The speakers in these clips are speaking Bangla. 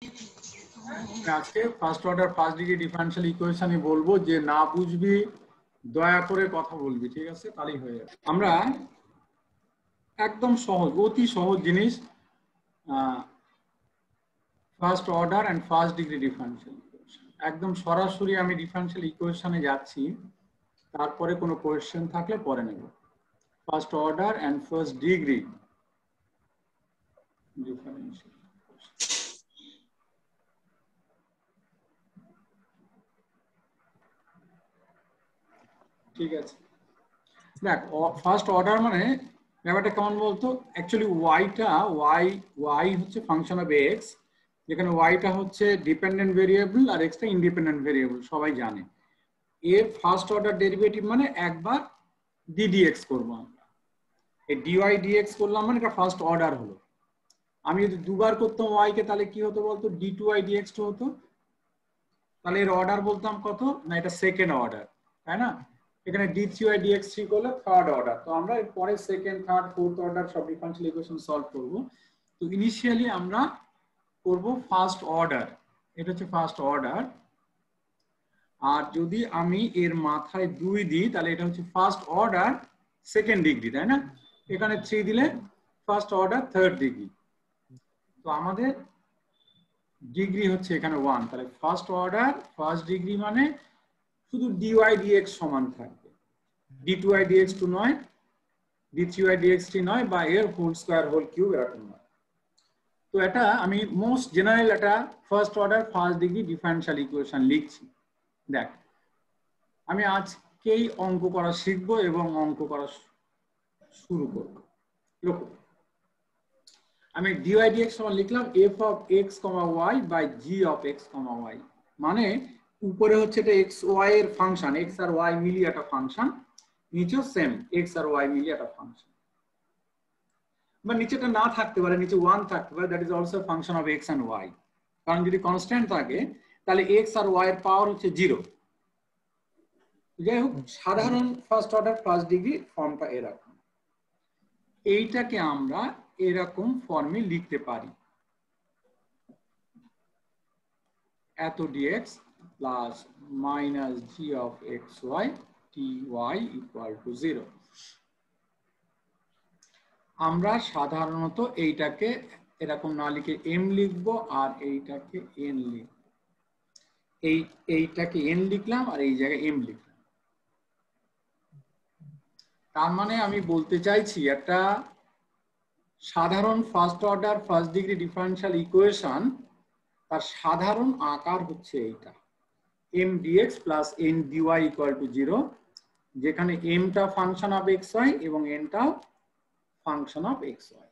আজকে first order first degree differential ইকুয়েশনই বলবো, যে না বুঝবি দয়া করে কথা বলবি, ঠিক আছে? তাহলেই হয়ে যাবে। আমরা একদম সহজ, অতি সহজ জিনিস, first order and first degree differential equation, একদম সরাসরি আমি ডিফারেনশিয়াল ইকুয়েশনে যাচ্ছি, তারপরে কোনো কোয়েশ্চেন থাকলে পরে নেব। First order and first degree differential. ঠিক আছে, দেখ ফার্স্ট অর্ডার মানে ব্যাপারটা কেমন বলতো? অ্যাকচুয়ালি ওয়াই হচ্ছে ফাংশন অফ এক্স, যেখানে ওয়াইটা হচ্ছে ডিপেন্ডেন্ট ভেরিয়েবল আর এক্সটা ইন্ডিপেন্ডেন্ট ভেরিয়েবল, সবাই জানে। এর ফার্স্ট অর্ডার ডেরিভেটিভ মানে একবার ডিডিএক্স করবো আমরা, এই ডিওয়াই ডিএক্স করলাম মানে এটা ফার্স্ট অর্ডার হলো। আমি যদি দুবার করতাম ওয়াই কে, তাহলে কি হতো বলতো? ডি টু ওয়াই ডিএক্স হতো। তাহলে এর অর্ডার বলতাম কত না, এটা সেকেন্ড অর্ডার, তাই না? এখানে d3y dx3 করলে থার্ড অর্ডার। তো আমরা পরে সেকেন্ড, থার্ড, ফোর্থ অর্ডার সব ডিফারেনশিয়াল ইকুয়েশন সলভ করব। তো ইনিশিয়ালি আমরা করব ফার্স্ট অর্ডার, এটা হচ্ছে ফার্স্ট অর্ডার। আর যদি আমি এর মাথায় 2 দিই, তাহলে এটা হচ্ছে ফার্স্ট অর্ডার সেকেন্ড ডিগ্রি, তাই না? এখানে 3 দিলে ফার্স্ট অর্ডার থার্ড ডিগ্রি। তো আমাদের ডিগ্রি হচ্ছে এখানে 1, তাহলে ফার্স্ট অর্ডার ফার্স্ট ডিগ্রি মানে শুধু dy dx সমান থাকবে, d2y dx2 নয়, d3y dx3 নয়, বা এর হোল স্কয়ার হোল কিউব এরকম নয়। তো এটা আমি মোস্ট জেনারেল একটা first order first degree differential equation লিখছি। দেখ, আমি আজকেই অঙ্ক করা শিখবো এবং অঙ্ক করা শুরু করব। লক্ষ্য, আমি dy dx সমান লিখলাম f of x, y by g of x, y, মানে উপরে হচ্ছে এটা x y এর ফাংশন, x আর y মিলিয়ে একটা ফাংশন, নিচেও সেম x আর y মিলিয়ে একটা ফাংশন। বা নিচেটা না থাকতে পারে, নিচে 1 থাকতে পারে, that is also function of x and y। কারণ যদি কনস্ট্যান্ট থাকে তাহলে x আর y এর পাওয়ার হচ্ছে 0। যাই হোক, সাধারণ ফার্স্ট অর্ডার ফার্স্ট ডিগ্রি ফর্মটা এরকম। এইটাকে আমরা এরকম ফর্মে লিখতে পারি, এত dx plus minus g of xy dy equal to 0। আমরা সাধারণত এইটাকে এরকম না লিখে m লিখবো, আর এইটাকে n লিখবো। এইটাকে n লিখলাম আর এই জায়গায় m লিখলাম। তার মানে আমি বলতে চাইছি একটা সাধারণ first order first degree differential equation, তার সাধারণ আকার হচ্ছে এইটা, m dx plus n dy equal to 0, যেখানে m টা ফাংশন অফ xy এবং n টাও ফাংশন অফ xy।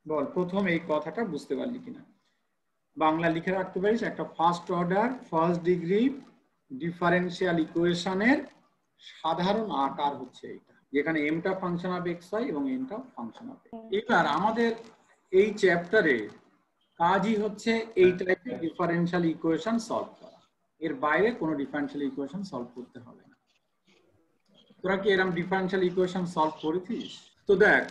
বল প্রথম এই কথাটা বুঝতে পারলি কিনা? বাংলা লিখে রাখতে পারিস, একটা first order first degree differential ইকুয়েশনের সাধারণ আকার হচ্ছে এইটা, যেখানে m টা ফাংশন অফ xy এবং n টা ফাংশন অফ x। এবার আমাদের এই চ্যাপ্টারে কাজই হচ্ছে এই টাইপের ডিফারেনশিয়াল ইকুয়েশন সলভ করা, এর বাইরে কোনো ডিফারেনশিয়াল ইকুয়েশন সলভ করতে হবে না। তোরা কি এরকম ডিফারেনশিয়াল ইকুয়েশন সলভ করেছিস? তো দেখ,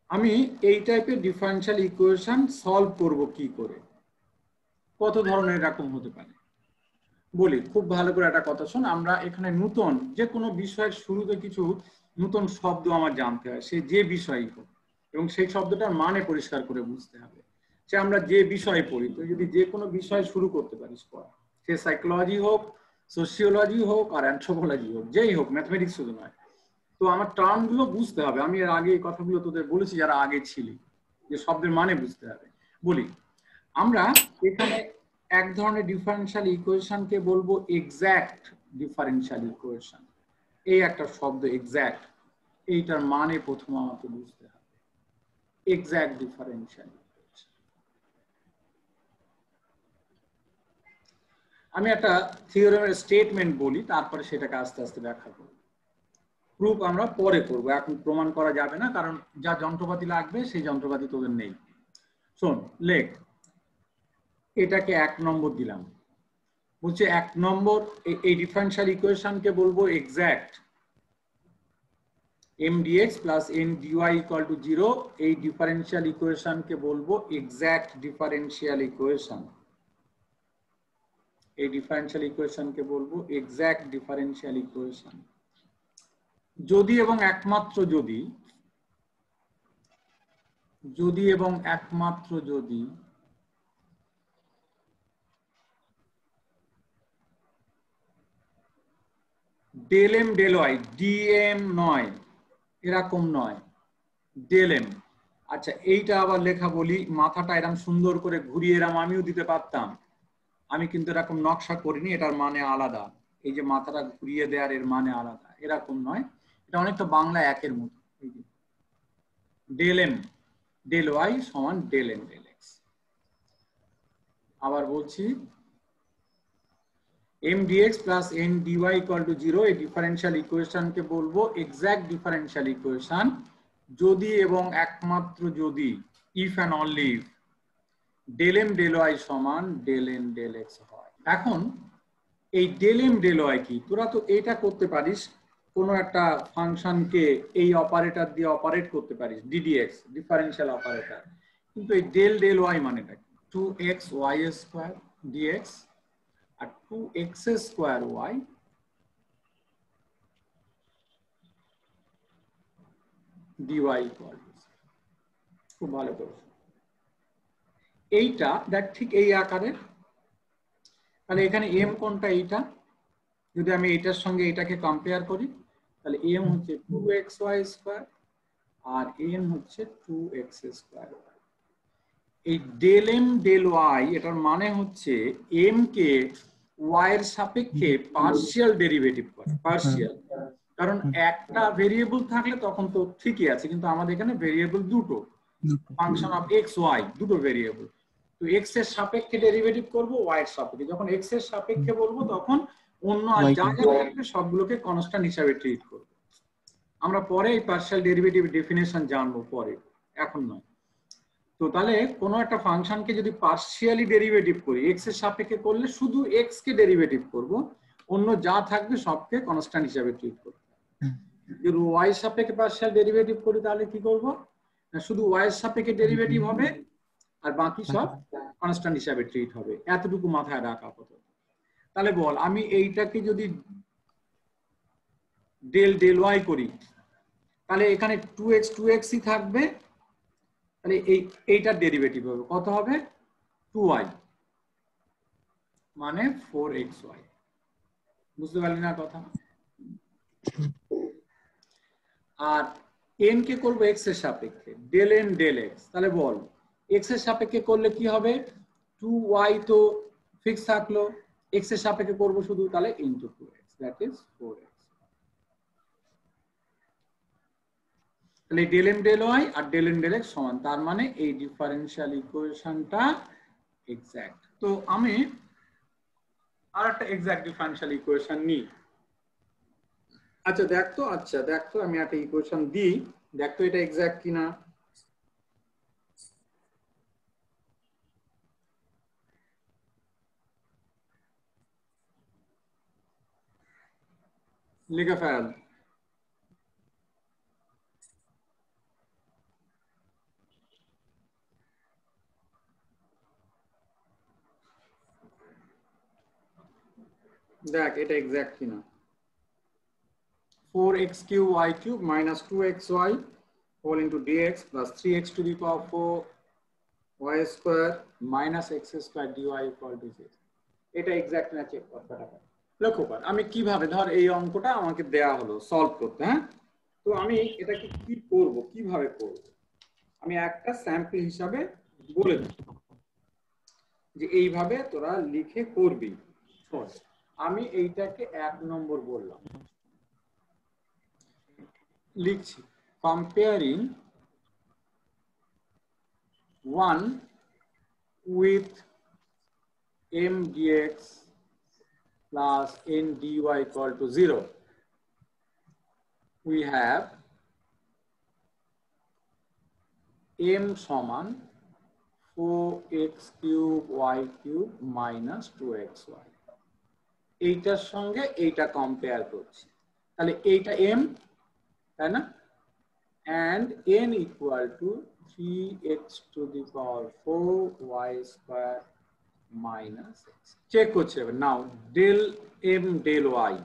আমি এই টাইপের ডিফারেনশিয়াল ইকুয়েশন সলভ করব কি করে, কত ধরনের এরকম হতে পারে বলি। খুব ভালো করে একটা কথা শোন, আমরা এখানে নতুন যে কোনো বিষয়ের শুরুতে কিছু নতুন শব্দ আমার জানতে হয়, সে যে বিষয়ই হোক, এবং সেই শব্দটার মানে পরিষ্কার করে বুঝতে হবে। সে আমরা যে বিষয়ে পড়ি, তো যদি যে কোনো বিষয় শুরু করতে পারিস পড়া, সে সাইকোলজি হোক, সোশিওলজি হোক, আর অ্যানথ্রোপোলজি হোক, যেই হোক, ম্যাথমেটিক্স শুধু নয়, তো আমার টার্মগুলো বুঝতে হবে। আমি এর আগে এই কথাগুলো তোদের বলেছি যারা আগে ছিলি, যে শব্দের মানে বুঝতে হবে। বলি, আমরা এখানে এক ধরনের ডিফারেনশিয়াল ইকুয়েশনকে বলবো এক্সাক্ট ডিফারেনশিয়াল ইকুয়েশন। এই একটা শব্দ এক্সাক্ট, এইটার মানে প্রথম আমাকে বুঝতে হবে। এক্সাক্ট ডিফারেনশিয়াল ইকুয়েশন, আমি একটা থিওরেমের স্টেটমেন্ট বলি, তারপরে সেটাকে আস্তে আস্তে ব্যাখ্যা করব। প্রুফ আমরা পরে করব, এখন প্রমাণ করা যাবে না, কারণ যা যন্ত্রপাতি লাগবে সেই যন্ত্রপাতি তোদের নেই। শোন, লেখ, এটাকে 1 নম্বর দিলাম, বলছে 1 নম্বর এই ডিফারেনশিয়াল ইকুয়েশনকে বলবো exact. m dx plus n dy equal to 0 এই ডিফারেনশিয়াল ইকুয়েশনকে বলবো এক্সাক্ট ডিফারেনশিয়াল ইকুয়েশন। এই ডিফারেনশিয়াল ইকুয়েশনকে বলবো এক্সাক্ট ডিফারেনশিয়াল ইকুয়েশন। যদি এবং একমাত্র যদি এবং একমাত্র যদি del M del Y DM নয়, এরকম নয়, ডেল এম। আচ্ছা এইটা আবার লেখা বলি, মাথাটা এরকম সুন্দর করে ঘুরিয়ে এরকম আমিও দিতে পারতাম, আমি কিন্তু এরকম নকশা করিনি, এটার মানে আলাদা। এই যে মাথাটা ঘুরিয়ে দেওয়ার এর মানে আলাদা, এরকম নয়, এটা অনেকটা বাংলা একের মতো। ডেল এম ডেল ওয়াই সমান ডেল এম ডেল এক্স। আবার বলছি m dx plus n dy equal to 0 এই ডিফারেনশিয়াল ইকুয়েশনকে বলবো এক্সাক্ট ডিফারেনশিয়াল ইকুয়েশন যদি এবং একমাত্র যদি if and only if del M del Y সমান ডেল এন ডেল এক্স হয়। এখন এই ডেল এম ডেল ওয়াই কি, তোরা তো এটা করতে পারিস, কোনো একটা ফাংশনকে এই অপারেটর দিয়ে অপারেট করতে পারিস, ddx ডিফারেনশিয়াল অপারেটর, কিন্তু এই ডেল ডেল ওয়াই মানেটা কি? 2x y স্কয়ার dx আর 2x square y dy equal to, খুব ভালো করে এইটা দেখ ঠিক এই আকারের। তাহলে এখানে m কোনটা? এইটা। যদি আমি এইটার সঙ্গে এটাকে কম্পেয়ার করি তাহলে m হচ্ছে 2xy স্কয়ার আর n হচ্ছে 2x স্কয়ার। এই ডেল এম ডেল ওয়াই এটার মানে হচ্ছে m কে y এর সাপেক্ষে পার্শিয়াল ডেরিভেটিভ করা, পার্শিয়াল। কারণ একটা ভেরিয়েবল থাকলে তখন তো ঠিকই আছে, কিন্তু আমাদের এখানে ভেরিয়েবল দুটো, ফাংশন অফ এক্স ওয়াই, দুটো ভেরিয়েবল। তো এক্স এর সাপেক্ষে ডেরিভেটিভ করব, ওয়াই এর সাপেক্ষে। যখন এক্স এর সাপেক্ষে বলবো তখন অন্য আর যা যা থাকবে সবগুলোকে কনস্ট্যান্ট হিসাবে ট্রিট করব। আমরা পরে এই পার্শিয়াল ডেরিভেটিভ ডেফিনেশন জানবো পরে, এখন নয়। তো তাহলে কোনো একটা ফাংশনকে যদি পার্শিয়ালি ডেরিভেটিভ করি, এক্স এর সাপেক্ষে করলে শুধু এক্স কে ডেরিভেটিভ করব, অন্য যা থাকবে সবকে কনস্ট্যান্ট হিসাবে ট্রিট করব। যদি ওয়াই এর সাপেক্ষে পার্শিয়াল ডেরিভেটিভ করি তাহলে কি করব, শুধু ওয়াই এর সাপেক্ষে ডেরিভেটিভ হবে আর বাকি সব কনস্ট্যান্ট হিসাবে ট্রিট হবে। এতটুকু মাথায় রাখা আপাতত। তাহলে বল আমি এইটাকে যদি ডেল ডেল ওয়াই করি তাহলে এখানে 2x ই থাকবে, তাহলে এইটার ডেরিভেটিভ হবে কত হবে? 2y মানে 4xy। বুঝতে পারলি না কথা? আর n কে করব x এর সাপেক্ষে, ডেল n ডেল x। তাহলে বল x এর সাপেক্ষে করলে কি হবে? 2y তো ফিক্স থাকলো, x এর সাপেক্ষে করব শুধু, তাহলে into 2x, that is 4x। তাহলে ডেল এম ডেল ওয়াই আর ডেল এন ডেল এক্স সমান, তার মানে এই ডিফারেনশিয়াল ইকুয়েশনটা এক্সাক্ট। তো আমি আর একটা এক্সাক্ট ডিফারেনশিয়াল ইকুয়েশন নিই। আচ্ছা দেখ তো আমি একটা ইকুয়েশন দিই, দেখ তো এটা এক্সাক্ট কিনা। লিখে ফেল। দেখ এটা এক্সাক্ট কিনা। 4x cube y cube minus 2xy whole into dx plus 3x to the power 4 y square minus x square dy equal to 0। এটা এক্সাক্ট না চেক কর ফটাফট। লক্ষ্য কর আমি কিভাবে, ধর এই অঙ্কটা আমাকে দেয়া হলো সলভ করতে, হ্যাঁ, তো আমি এটাকে কি করব, কিভাবে করব, আমি একটা স্যাম্পল হিসাবে বলে দিই যে এইভাবে তোরা লিখে করবি। শোন, আমি এইটাকে 1 নম্বর বললাম, লিখছি comparing 1 with m dx plus n dy equal to 0, we have m সমান 4x cube y cube minus 2xy। এইটার সঙ্গে এইটা কম্পেয়ার করছি, তাহলে এইটা m, তাই না? and n equal to 3x to the power 4 y square minus x. Check করছে এবার নাও del m del y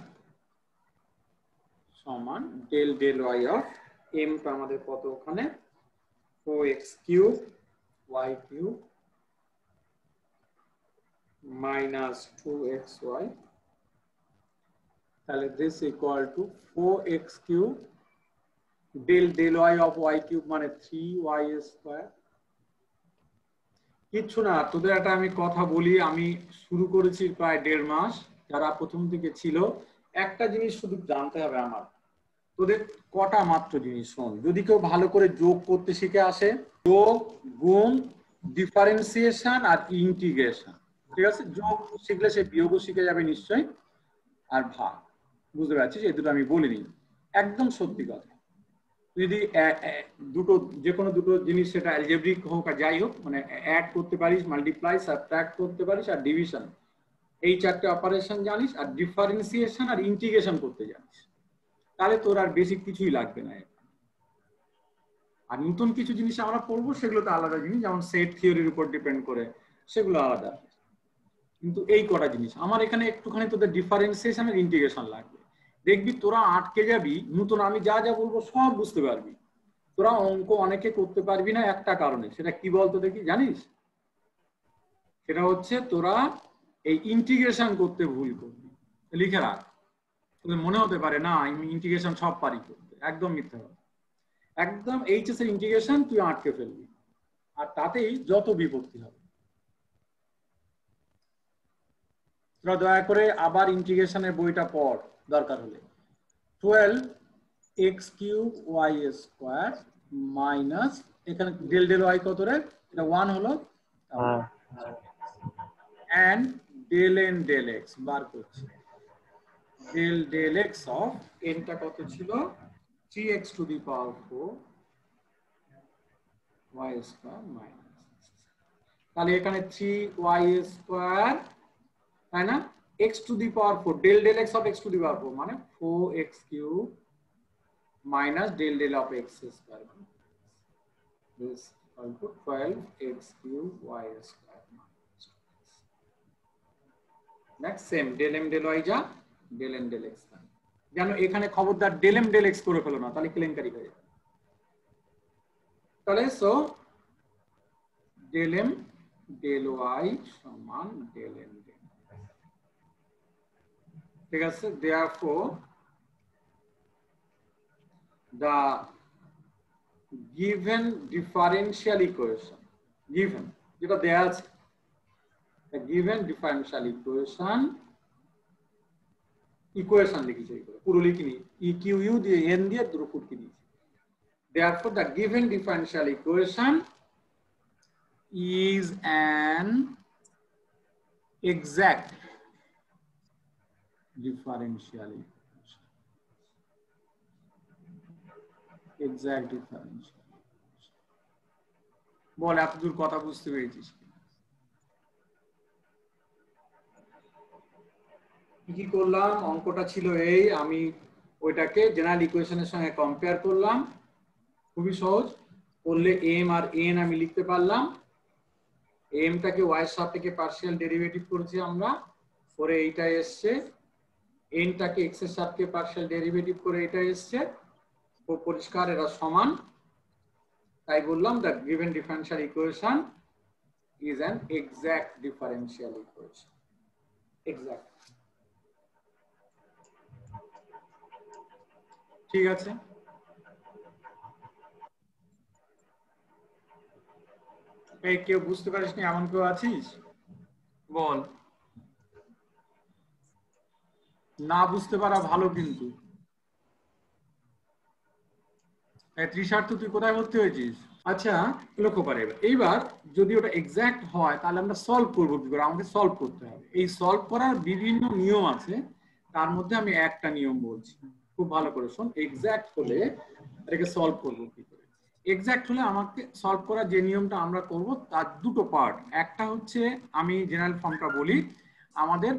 সমান del y of m টা আমাদের কত ওখানে 4x cube y cube minus 2xy, তাহলে this equal to 4x cube del y of y cube মানে 3y square। কিচ্ছু না, তোদের একটা আমি কথা বলি, আমি শুরু করেছি প্রায় 1.5 মাস, যারা প্রথম থেকে ছিল একটা জিনিস শুধু জানতে হবে আমার, তোদের কটা মাত্র জিনিস শোন, যদি কেউ ভালো করে যোগ করতে শিখে আসে, যোগ গুণ ডিফারেন্সিয়েশন আর ইন্টিগ্রেশন, ঠিক আছে? যোগ শিখলে সে বিয়োগও শিখে যাবে নিশ্চয়ই, আর ভাগ, বুঝতে পারছিস? এই দুটো আমি বলিনি, একদম সত্যি কথা। যদি দুটো যে কোনো দুটো জিনিস, সেটা অ্যালজেব্রিক হোক আর যাই হোক, মানে অ্যাড করতে পারিস, মাল্টিপ্লাই, সাবট্রাক্ট করতে পারিস আর ডিভিশন, এই চারটে অপারেশন জানিস, আর ডিফারেন্সিয়েশন আর ইন্টিগ্রেশন করতে জানিস, তাহলে তোর আর বেসিক কিছুই লাগবে না। আর নতুন কিছু জিনিস আমরা পড়বো, সেগুলো তো আলাদা জিনিস, যেমন সেট থিওরির উপর ডিপেন্ড করে, সেগুলো আলাদা। কিন্তু এই কটা জিনিস আমার এখানে একটুখানি তোদের ডিফারেন্সিয়েশন আর ইন্টিগ্রেশন লাগবে, দেখবি তোরা আটকে যাবি। নতুন আমি যা যা বলবো সব বুঝতে পারবি, তোরা অঙ্ক অনেকে করতে পারবি না একটা কারণে, সেটা কি বলতো দেখি, জানিস? সেটা হচ্ছে তোরা এই ইন্টিগ্রেশন করতে ভুল করবি। লিখে রাখ, তোদের মনে হতে পারে না আমি ইন্টিগ্রেশন সব পারি করতে, একদম মিথ্যা কথা। একদম এইচএস এর ইন্টিগ্রেশন তুই আটকে ফেলবি, আর তাতেই যত বিপত্তি হবে। তোরা দয়া করে আবার ইন্টিগ্রেশনের বইটা পড় দরকার হলে। 12x cube y square minus, এখানে ডেল ডেল y কত রে, এটা 1 হলো, and del n del x বার করছি। del x of n টা কত ছিল, 3x to the power 4 y square minus, তাহলে এখানে 3y square, তাই না, x to the power 4, del x of x to the power 4 মানে 4x cube minus del of x square, this equal to 12x cube y square minus 2x. Next same del m del y যা, del n del x, জানো এখানে খবরদার del m del x করে ফেলো না, তাহলে কেলেঙ্কারি হয়ে যাবে। তাহলে so del m del y সমান del n del x, ঠিক আছে? therefore the given differential equation, given যেটা দেয়া আছে, the given differential equation লিখেছি, পুরো লিখিনি, eq u দিয়ে n দিয়ে দুটো ফুটকি দিয়েছি। therefore the given differential equation is an exact differential equation, exact differential equation। বল এতদূর কথা বুঝতে পেরেছিস? কি করলাম, অঙ্কটা ছিল এই, আমি ওইটাকে জেনারেল ইকুয়েশনের সঙ্গে কম্পেয়ার করলাম, খুবই সহজ করলে m আর n আমি লিখতে পারলাম। m টাকে y এর সাপেক্ষে পার্শিয়াল ডেরিভেটিভ করেছি আমরা, পরে এইটা এসছে, n টাকে x এর সাপেক্ষে পার্শিয়াল ডেরিভেটিভ করে এটা এসছে, পরিষ্কার এরা সমান, তাই বললাম the given differential equation is an exact differential equation, exact, ঠিক আছে? এই কেউ বুঝতে পারিস নি এমন কেউ আছিস? বল, না বুঝতে পারা ভালো কিন্তু। তৃষার্থ তুই কোথায় ভর্তি হয়েছিস? আচ্ছা লক্ষ্য করে, এইবার যদি ওটা এক্সাক্ট হয় তাহলে আমরা সলভ করবো কি করে, আমাকে সলভ করতে হবে। এই সলভ করার বিভিন্ন নিয়ম আছে, তার মধ্যে আমি একটা নিয়ম বলছি, খুব ভালো করে শোন। এক্সাক্ট হলে এটাকে সলভ করবো কি করে? এক্সাক্ট হলে আমাকে সলভ করার যে নিয়মটা আমরা করব তার দুটো পার্ট, একটা হচ্ছে আমি জেনারেল ফর্মটা বলি, আমাদের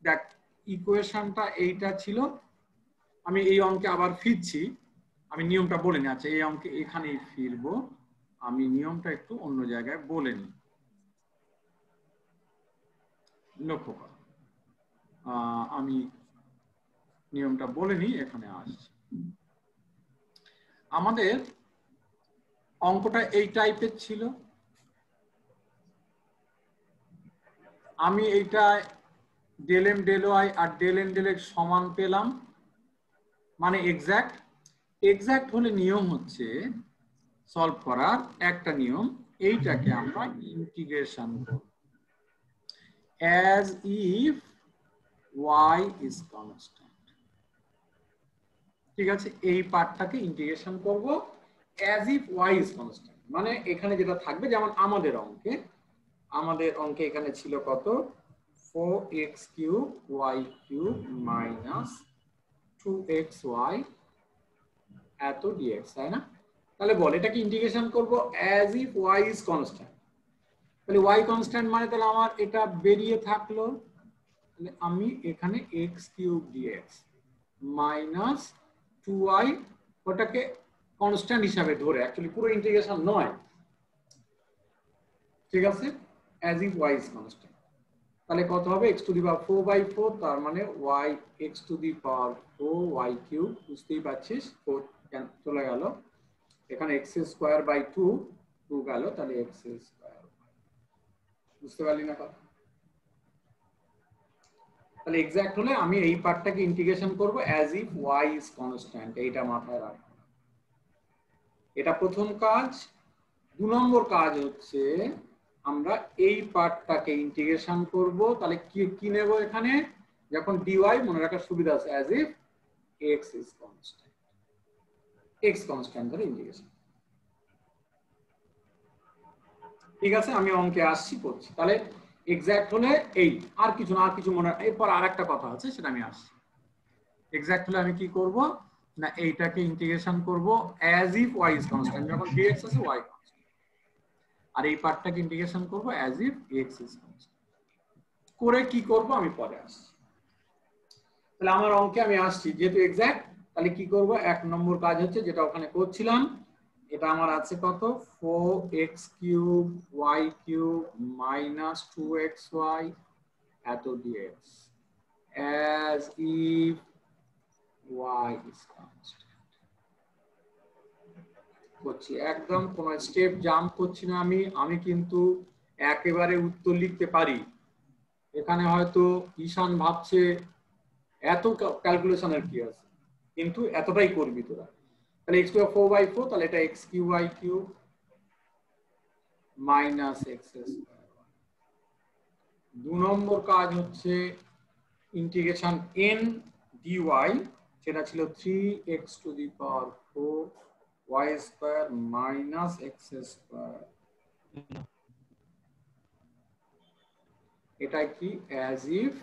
দেখ ইকুয়েশনটা এইটা ছিল, আমি এই অঙ্কে আবার ফিরছি, আমি নিয়মটা বলে নিই। আচ্ছা, এই অঙ্কে এখানেই ফিরবো, আমি নিয়মটা একটু অন্য জায়গায় বলে নিই। লক্ষ্য করো, আমি নিয়মটা বলে নিই, এখানে আসছি। আমাদের অঙ্কটা এই টাইপের ছিল। আমি এইটা ডেল এম ডেল ওয়াই আর ডেল এন ডেল এক্স সমান পেলাম, মানে এক্সাক্ট। এক্সাক্ট হলে নিয়ম হচ্ছে সলভ করার একটা নিয়ম, এইটাকে আমরা ইন্টিগ্রেশন করব as if y is constant। ঠিক আছে, এই পার্টটাকে ইন্টিগ্রেশন করব as if y is constant, মানে এখানে যেটা থাকবে, যেমন আমাদের অঙ্কে এখানে ছিল কত, 4x cube y cube minus 2xy এত dx, তাই না? তাহলে বল এটাকে ইন্টিগ্রেশন করব as if y is constant। তাহলে y কনস্ট্যান্ট মানে তাহলে আমার এটা বেরিয়ে থাকলো, তাহলে আমি এখানে x cube dx minus 2y, ওটাকে কনস্ট্যান্ট হিসাবে ধরে, অ্যাকচুয়ালি পুরো ইন্টিগ্রেশন নয়, ঠিক আছে, as if y is constant। তাহলে কত হবে, x টু দি পাওয়ার 4/4, তার মানে y x two the power 4 y cube, বুঝতেই পারছিস 4 চলে গেল, এখানে x স্কয়ার বাই 2 গেল, তাহলে x স্কয়ার, বুঝতে পারলি না কথা? তাহলে এক্সাক্ট হলে আমি এই পার্টটাকে ইন্টিগ্রেশন করব as if y is constant, এইটা মাথায় রাখো। এটা প্রথম কাজ। 2 নম্বর কাজ হচ্ছে আমরা এই পার্টটাকে ইন্টিগ্রেশন করব, তাহলে কি নেব এখানে, যখন dy, মনে রাখার সুবিধা আছে, as if x is constant, x constant ধরে ইন্টিগ্রেশন। ঠিক আছে, আমি অঙ্কে আসছি, করছি। তাহলে এক্সাক্ট হলে এই, আর কিছু না, আর কিছু মনে, এরপর আরেকটা কথা আছে, সেটা আমি আসছি। এক্সাক্ট হলে আমি কি করব না, এইটাকে ইন্টিগ্রেশন করব as if y is constant, যখন dx আছে y constant, আর এই পার্টটাকে ইন্টিগ্রেশন করব as if x is constant। করে কি করব আমি পরে আসছি। তাহলে আমার অঙ্কে আমি আসছি, যেহেতু এক্সাক্ট, তাহলে কি করব, এক নম্বর কাজ হচ্ছে যেটা ওখানে করছিলাম, এটা আমার আছে কত, 4x cube y cube minus 2xy এত dx as if y is constant। করছি, একদম কোন স্টেপ জাম্প করছি না আমি কিন্তু একেবারে উত্তর লিখতে পারি। এখানে হয়তো ঈশান ভাবছে এত ক্যালকুলেশনের কি আছে, কিন্তু এতটাই করবি তোরা। তাহলে x টু দি পাওয়ার 4/4, তাহলে এটা x cube y cube minus x square. 2 নম্বর কাজ হচ্ছে ইন্টিগ্রেশন n dy, সেটা ছিল 3x two the power 4 y square minus x square. এটা কি, as if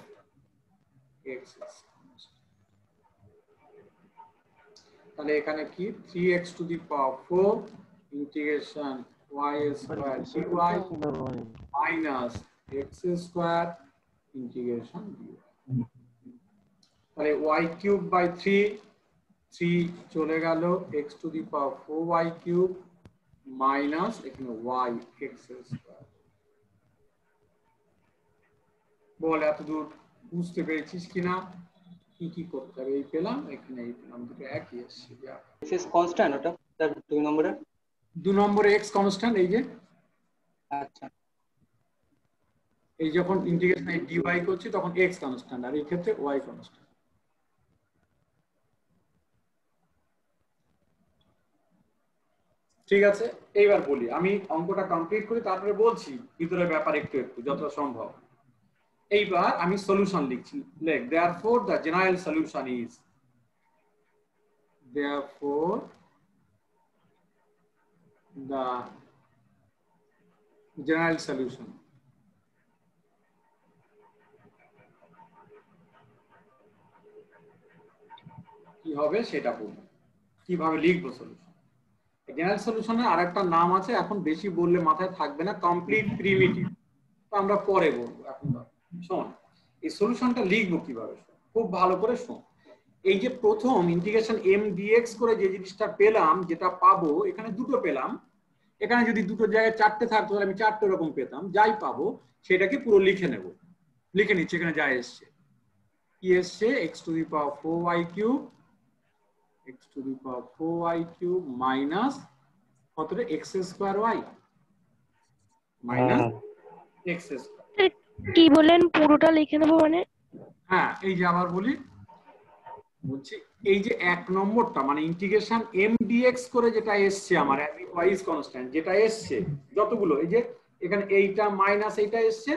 x is constant। তাহলে এখানে কি, 3x two the power 4 integration y square dy minus x square integration dy। তাহলে y কিউব বাই 3 চলে গেল, x two the power 4y cube minus এখানে y x স্কয়ার। বল এতদূর বুঝতে পেরেছিস কিনা, কি কি করতে হবে? এই পেলাম, এখানে এই পেলাম, দুটো একই আসছে। x is constant, ওটা 2 নম্বরে, 2 নম্বরে x কনস্ট্যান্ট, এই যে আচ্ছা, এই যখন ইন্টিগ্রেশন এই dy করছি তখন x কনস্ট্যান্ট, আর এই ক্ষেত্রে y কনস্ট্যান্ট। ঠিক আছে, এইবার বলি, আমি অঙ্কটা কমপ্লিট করি, তারপরে বলছি ভিতরের ব্যাপার একটু একটু যত সম্ভব। এইবার আমি সলিউশন লিখছি, লেখ therefore the general solution is, therefore the general solution কি হবে সেটা বলবো, কিভাবে লিখবো সলিউশন। জেনারেল সলিউশনের আরেকটা নাম আছে, এখন বেশি বললে মাথায় থাকবে না, কমপ্লিট প্রিমিটিভ, তো আমরা পরে বলবো। এখন শোন, এই সলিউশনটা লিখবো কিভাবে, খুব ভালো করে শোন। এই যে প্রথম ইন্টিগ্রেশন এম ডিএক্স করে যে জিনিসটা পেলাম, যেটা পাবো, এখানে দুটো পেলাম, এখানে যদি দুটো জায়গায় চারটে থাকতো তাহলে আমি চারটে রকম পেতাম। যাই পাবো সেটাকে পুরো লিখে নেব, লিখে নিচ্ছি। এখানে যা এসছে, কি এসছে, x to the power 4y cube, x to the power 4y cube minus কতটা, x square y minus x square. কি বলেন, পুরোটা লিখে নেবো মানে? হ্যাঁ, এই যে আবার বলি, বলছি এই যে এক নম্বরটা মানে ইন্টিগ্রেশন এম ডিএক্স করে যেটা এসছে আমার ওয়াইজ কনস্ট্যান্ট যেটা এসছে যতগুলো, এই যে এখানে এইটা মাইনাস এইটা এসছে,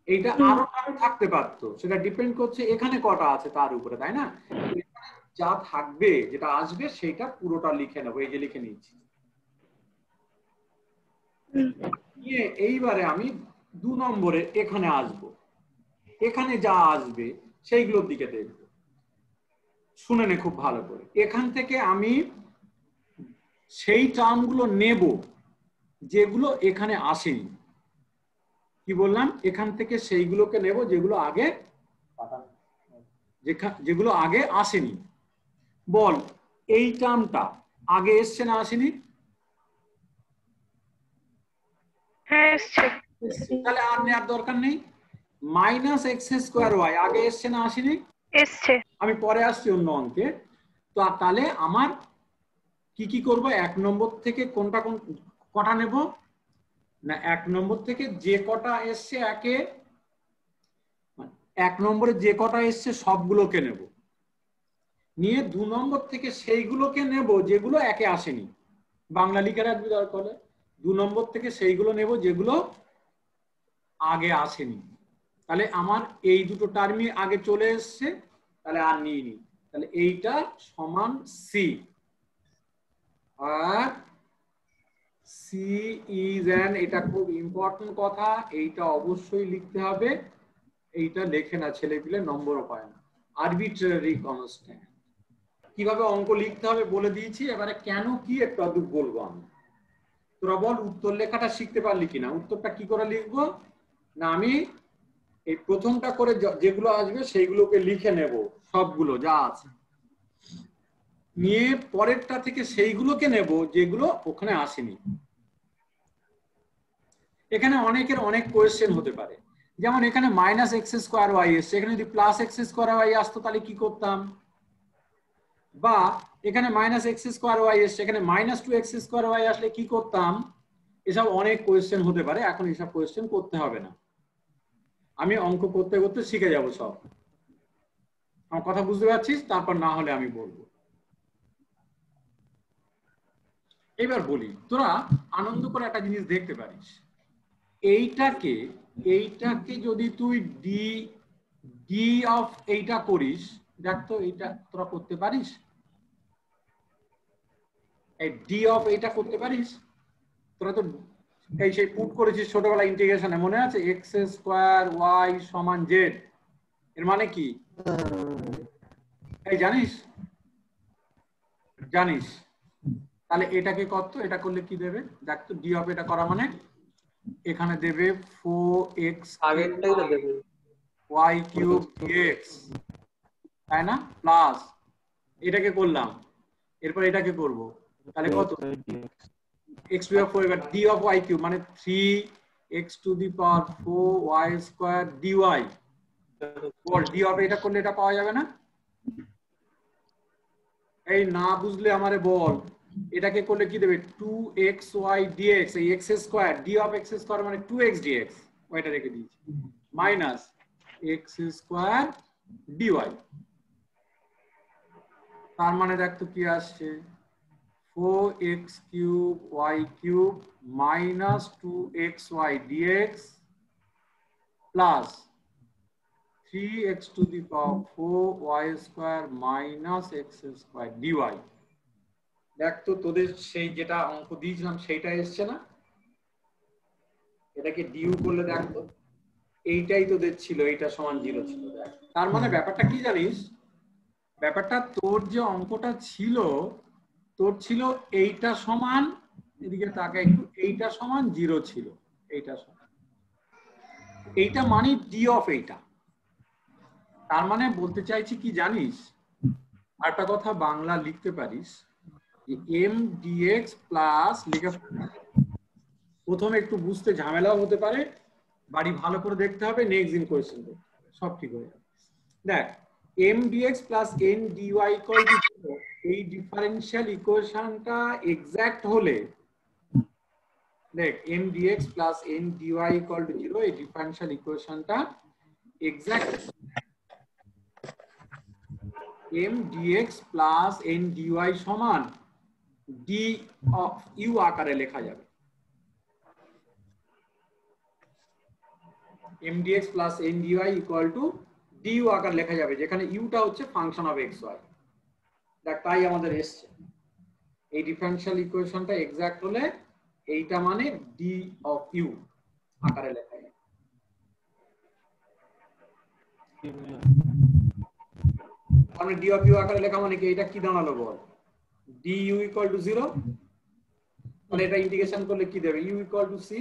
এইটা আরো আরো থাকতে পারতো, সেটা ডিপেন্ড করছে এখানে কটা আছে তার উপরে, তাই না? যা থাকবে যেটা আসবে সেটা পুরোটা লিখে নেবো, এই যে লিখে নিচ্ছি। এইবারে আমি 2 নম্বরে এখানে আসব, এখানে যা আসবে সেইগুলোর দিকে দেখব। শুনে নে খুব ভালো করে, এখান থেকে আমি সেই টার্মগুলো নেব যেগুলো এখানে আসেনি। কি বললাম, এখান থেকে সেইগুলোকে নেব যেগুলো আগে আসেনি। বল, এই টার্মটা আগে এসছে না আসেনি? হ্যাঁ এসছে। তাহলে আর নেওয়ার দরকার নেই। মাইনাস এক্স স্কোয়ার ওয়াই আগে এসছে না আসেনি? এসছে। আমি পরে আসছি অন্য অঙ্কে। তো তাহলে আমার কি কি করব, 1 নম্বর থেকে কটা নেব না, 1 নম্বর থেকে যে কটা এসছে 1 নম্বরে যে কটা এসছে সবগুলোকে নেব, নিয়ে 2 নম্বর থেকে সেইগুলোকে নেব যেগুলো একে আসেনি। বাংলা লিখে রাখবি দরকার হলে। 2 নম্বর থেকে সেইগুলো নেব যেগুলো আগে আসেনি। তাহলে আমার এই দুটো টার্মই আগে চলে এসছে, তাহলে আর নিইনি। তাহলে এইটা সমান সি। আর সি ইজ অ্যান, এটা খুব ইম্পর্টেন্ট কথা, এইটা অবশ্যই লিখতে হবে। এইটা লেখে না ছেলেপিলে, নম্বরও পায় না। Arbitrary constant. কিভাবে অঙ্ক লিখতে হবে বলে দিয়েছি, এবারে কেন কি একটু আধটু বলবো আমি। তোরা বল উত্তর লেখাটা শিখতে পারলি কিনা। উত্তরটা কি করে লিখবো না, আমি এই প্রথমটা করে যেগুলো আসবে সেইগুলোকে লিখে নেব, সবগুলো যা আছে, নিয়ে পরেরটা থেকে সেইগুলোকে নেব যেগুলো ওখানে আসেনি। এখানে অনেকের অনেক কোয়েশ্চেন হতে পারে, যেমন এখানে মাইনাস এক্স স্কোয়ার ওয়াই এসছে, এখানে যদি প্লাস এক্স স্কোয়ার ওয়াই আসতো তাহলে কি করতাম, বা এখানে মাইনাস এক্স স্কোয়ার ওয়াই এসছে, এখানে মাইনাস 2x স্কোয়ার ওয়াই আসলে কি করতাম। এসব অনেক কোয়েশ্চেন হতে পারে, এখন এসব কোয়েশ্চেন করতে হবে না, আমি অঙ্ক করতে করতে শিখে যাব সব। আমার কথা বুঝতে পারছিস? তারপর না হলে আমি বলবো। এবার বলি, তোরা আনন্দ করে একটা জিনিস দেখতে পারিস, এইটাকে যদি তুই ডি অফ এইটা করিস, দেখ তো এইটা তোরা করতে পারিস, এই ডি অফ এইটা করতে পারিস? তোরা তো এই সেই পুট করেছিস ছোটবেলা ইন্টিগ্রেশনে, মনে আছে, এক্স স্কোয়ার ওয়াই সমান জেড, এর মানে কি এই জানিস? জানিস? তাহলে এটাকে কত, এটা করলে কি দেবে দেখ তো, ডি অফ এটা করা মানে এখানে দেবে 4x আগেরটাই তো দেবে y কিউব dx, তাই না, প্লাস এটাকে করলাম, এরপর এটাকে করব, তাহলে কত x টু দি পাওয়ার 4, এবার d অফ y কিউব মানে 3x two the power 4y square dy। Ball d of এটা করলে এটা পাওয়া যাবে না? এই না বুঝলে আমারে বল, এটাকে করলে কি দেবে 2xy dx, এই x square d of x square মানে 2x dx, ওইটা রেখে দিয়েছি, মাইনাস x স্কয়ার dy। তার মানে দেখ তো কি আসছে, 4x cube y cube minus 2xy dx plus 3x two the power 4y square minus x square dy। দেখ তো তোদের সেই যেটা অঙ্ক দিয়েছিলাম সেইটা এসছে না, এটাকে ডিউ করলে দেখ তো, এইটাই তোদের ছিল, এইটা সমান 0 ছিল। দেখ তার মানে ব্যাপারটা কি জানিস, ব্যাপারটা তোর যে অঙ্কটা ছিল, তোর ছিল এইটা সমান, এদিকে তাকে একটু, এইটা সমান 0 ছিল, এইটা সমান, এইটা মানে ডি অফ এইটা, তার মানে বলতে চাইছি কি জানিস, আরেকটা কথা বাংলা লিখতে পারিস, এম ডিএক্স প্লাস লিখে প্রথমে একটু বুঝতে ঝামেলাও হতে পারে, বাড়ি ভালো করে দেখতে হবে, নেক্সট দিন কোয়েশ্চেন করতে হবে, সব ঠিক হয়ে যাবে। দেখ M d x plus N d y equal to 0, এই ডিফারেনশিয়াল ইকুয়েশনটা এক্সাক্ট হলে, দেখ M d x plus N d y equal to 0, এই ডিফারেনশিয়াল ইকুয়েশনটা exact M d x plus N d y সমান ডি অফ ইউ আকারে লেখা যাবে। M d x plus N d y equal to d u আকার লেখা যাবে, যেখানে ইউটা হচ্ছে ফাংশন অফ এক্স ওয়াই। দেখ তাই আমাদের এসছে, এই ডিফারেনশিয়াল ইকুয়েশনটা এক্সাক্ট হলে এইটা মানে ডি অফ ইউ আকারে লেখা যাবে। মানে ডি অফ ইউ আকারে লেখা মানে কি, এটা কি দাঁড়ালো বল, ডি ইউ ইকুয়াল টু 0, তাহলে এটা ইন্টিগ্রেশন করলে কি দেবে, ইউ ইকুয়াল টু সি।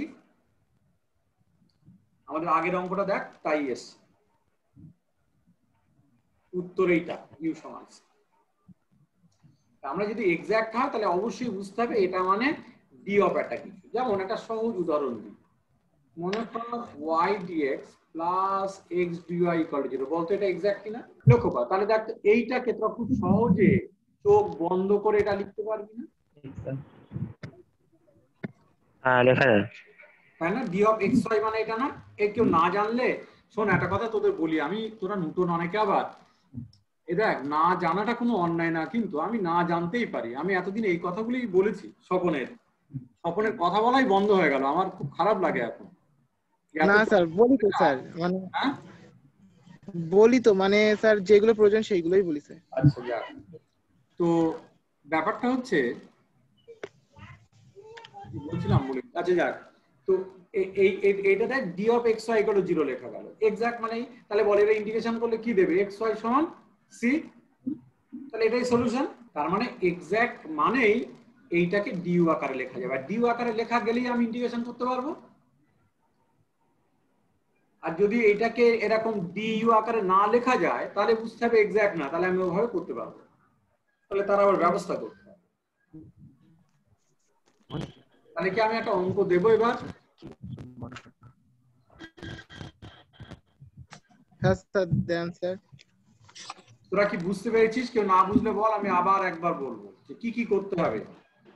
আমাদের আগের অঙ্কটা দেখ তাই এসছে, উত্তর এইটা, ইউ সমান। আমরা যদি এক্সাক্ট হয় তাহলে অবশ্যই বুঝতে হবে এটা মানে ডি অফ একটা কিছু। যেমন একটা সহজ উদাহরণ দিই, মনে কর y dx plus x dy equal to 0, বলতো এটা এক্সাক্ট কিনা, লক্ষ্য কর। তাহলে দেখ এইটাকে তোরা খুব সহজে চোখ বন্ধ করে এটা লিখতে পারবি না? হ্যাঁ লেখা যায়, তাই না? ডি অফ এক্স ওয়াই মানে এটা না। এ কেউ না জানলে, শোন একটা কথা তোদের বলি, আমি তোরা নতুন অনেকে আবার, এ দেখ না জানাটা কোনো অন্যায় না, কিন্তু আমি না জানতেই পারি। আমি এতদিন এই কথাগুলোই বলেছি, স্বপনের কথা বলাই বন্ধ হয়ে গেল, আমার খুব খারাপ লাগে এখন। না স্যার বলি তো স্যার, মানে বলি তো, মানে স্যার যেগুলো প্রয়োজন সেইগুলোই বলি স্যার। আচ্ছা যাক, তো ব্যাপারটা হচ্ছে বলছিলাম বলি, আচ্ছা যাক, তো এইটা দেখ D of X Y equal to 0 লেখা গেল, এক্সাক্ট মানে তাহলে বলে এটা ইন্টিগ্রেশন করলে কি দেবে, এক্স ওয়াই সমান সি, তাহলে এটাই সলিউশন। তার মানে এক্সাক্ট মানেই এইটাকে ডিইউ আকারে লেখা যাবে, আর ডিইউ আকারে লেখা গেলেই আমি ইন্টিগ্রেশন করতে পারবো। আর যদি এটাকে এরকম ডিইউ আকারে না লেখা যায় তাহলে বুঝতে হবে এক্সাক্ট না, তাহলে আমি ওভাবে করতে পারবো, তাহলে তারা আবার ব্যবস্থা করতে হবে। তাহলে কি আমি একটা অঙ্ক দেবো এবার? হ্যাঁ স্যার দেন স্যার। তোরা কি বুঝতে পেরেছিস? কেউ না বুঝলে বল, আমি আবার একবার বলবো যে কি কি করতে হবে,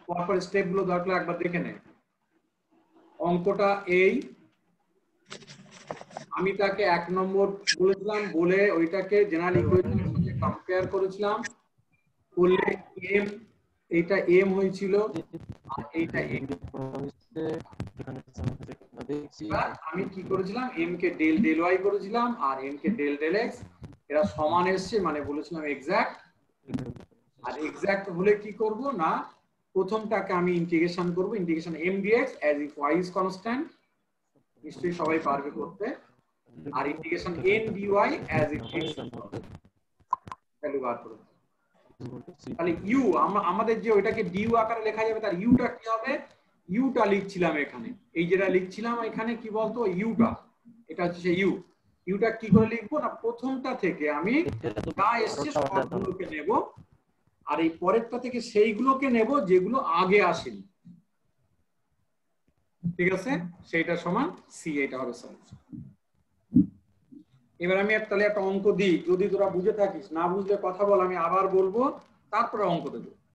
পরপর স্টেপ গুলো দরকার একবার দেখে নে। অঙ্কটা এই, আমি তাকে 1 নম্বর বলেছিলাম, বলে ওইটাকে জেনারেল ইকুয়েশনের সাথে কম্পেয়ার করেছিলাম, করলে এম, এইটা এম হয়েছিল আর এইটা এম। আমি কি করেছিলাম, এম কে ডেল ডেল ওয়াই করেছিলাম আর এম কে ডেল ডেল এক্স, এরা সমান এসছে, মানে বলেছিলাম এক্সাক্ট। আর এক্সাক্ট হলে কি করব না, প্রথমটাকে আমি ইন্টিগ্রেশন করব, integration M d x as if y is constant, নিশ্চয়ই সবাই পারবে করতে, আর integration N d y as if x value বার করব। তাহলে ইউ আমাদের যে ওইটাকে ডিইউ আকারে লেখা যাবে, তার ইউটা কি হবে, ইউটা লিখছিলাম এখানে, এই যেটা লিখছিলাম এখানে কি বলতো, ইউটা, এটা হচ্ছে সেই ইউ। ইউটা কি করে লিখবো না, প্রথমটা থেকে আমি যা এসছে সবগুলোকে নেব, আর এই পরেরটা থেকে সেইগুলোকে নেব যেগুলো আগে আসেনি, ঠিক আছে, সেইটা সমান সি, এটা হবে সলিউশন। এবার আমি তাহলে একটা অঙ্ক দিই, যদি তোরা বুঝে থাকিস, না বুঝলে কথা বল, আমি আবার বলবো, তারপরে অঙ্ক দেবো।